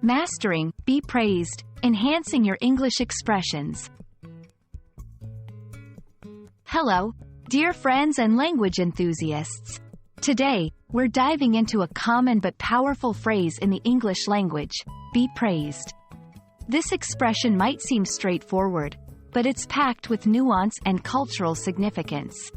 Mastering, be praised, enhancing your English expressions. Hello, dear friends and language enthusiasts. Today, we're diving into a common but powerful phrase in the English language, be praised. This expression might seem straightforward, but it's packed with nuance and cultural significance.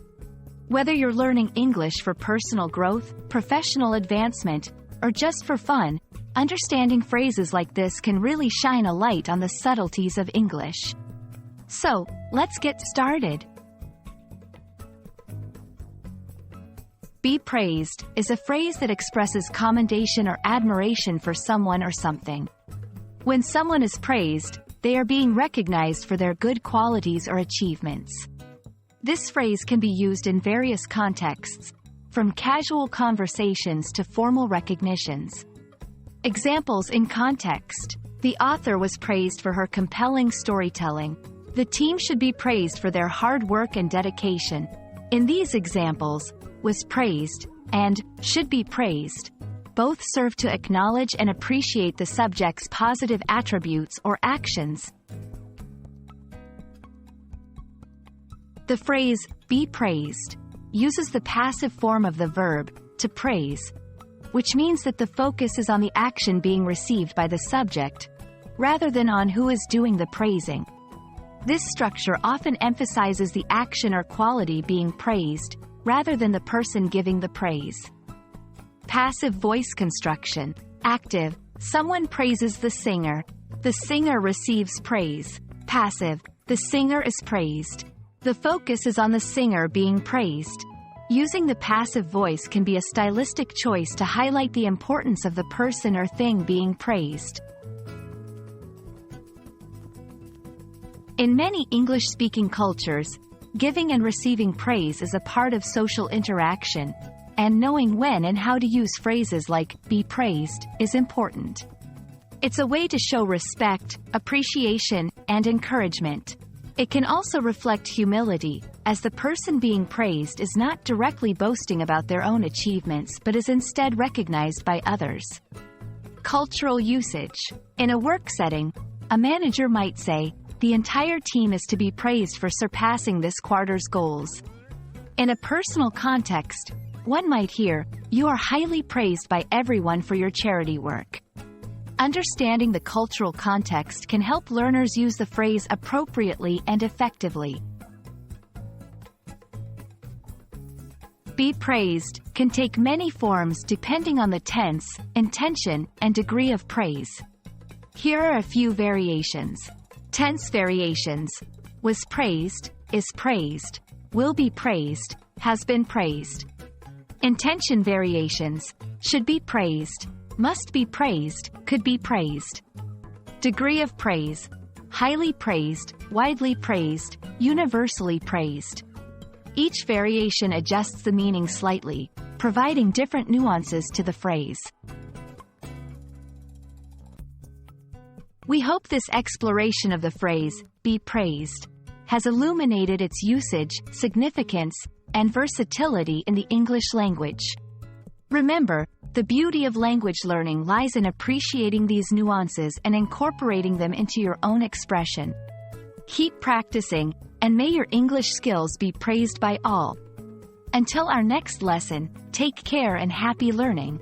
Whether you're learning English for personal growth, professional advancement, or just for fun, understanding phrases like this can really shine a light on the subtleties of English. So, let's get started. Be praised is a phrase that expresses commendation or admiration for someone or something. When someone is praised, they are being recognized for their good qualities or achievements. This phrase can be used in various contexts, from casual conversations to formal recognitions. Examples in context: the author was praised for her compelling storytelling. The team should be praised for their hard work and dedication. In these examples, was praised and should be praised both serve to acknowledge and appreciate the subject's positive attributes or actions. The phrase, be praised, uses the passive form of the verb, to praise, which means that the focus is on the action being received by the subject, rather than on who is doing the praising. This structure often emphasizes the action or quality being praised, rather than the person giving the praise. Passive voice construction. Active, someone praises the singer. The singer receives praise. Passive, the singer is praised. The focus is on the singer being praised. Using the passive voice can be a stylistic choice to highlight the importance of the person or thing being praised. In many English-speaking cultures, giving and receiving praise is a part of social interaction, and knowing when and how to use phrases like be praised is important. It's a way to show respect, appreciation, and encouragement. It can also reflect humility, as the person being praised is not directly boasting about their own achievements but is instead recognized by others. Cultural usage. In a work setting, a manager might say, "The entire team is to be praised for surpassing this quarter's goals." In a personal context, one might hear, "You are highly praised by everyone for your charity work." Understanding the cultural context can help learners use the phrase appropriately and effectively. Be praised can take many forms depending on the tense, intention, and degree of praise. Here are a few variations. Tense variations: was praised, is praised, will be praised, has been praised. Intention variations: should be praised, must be praised, could be praised. Degree of praise: highly praised, widely praised, universally praised. Each variation adjusts the meaning slightly, providing different nuances to the phrase. We hope this exploration of the phrase, be praised, has illuminated its usage, significance, and versatility in the English language. Remember, the beauty of language learning lies in appreciating these nuances and incorporating them into your own expression. Keep practicing, and may your English skills be praised by all. Until our next lesson, take care and happy learning.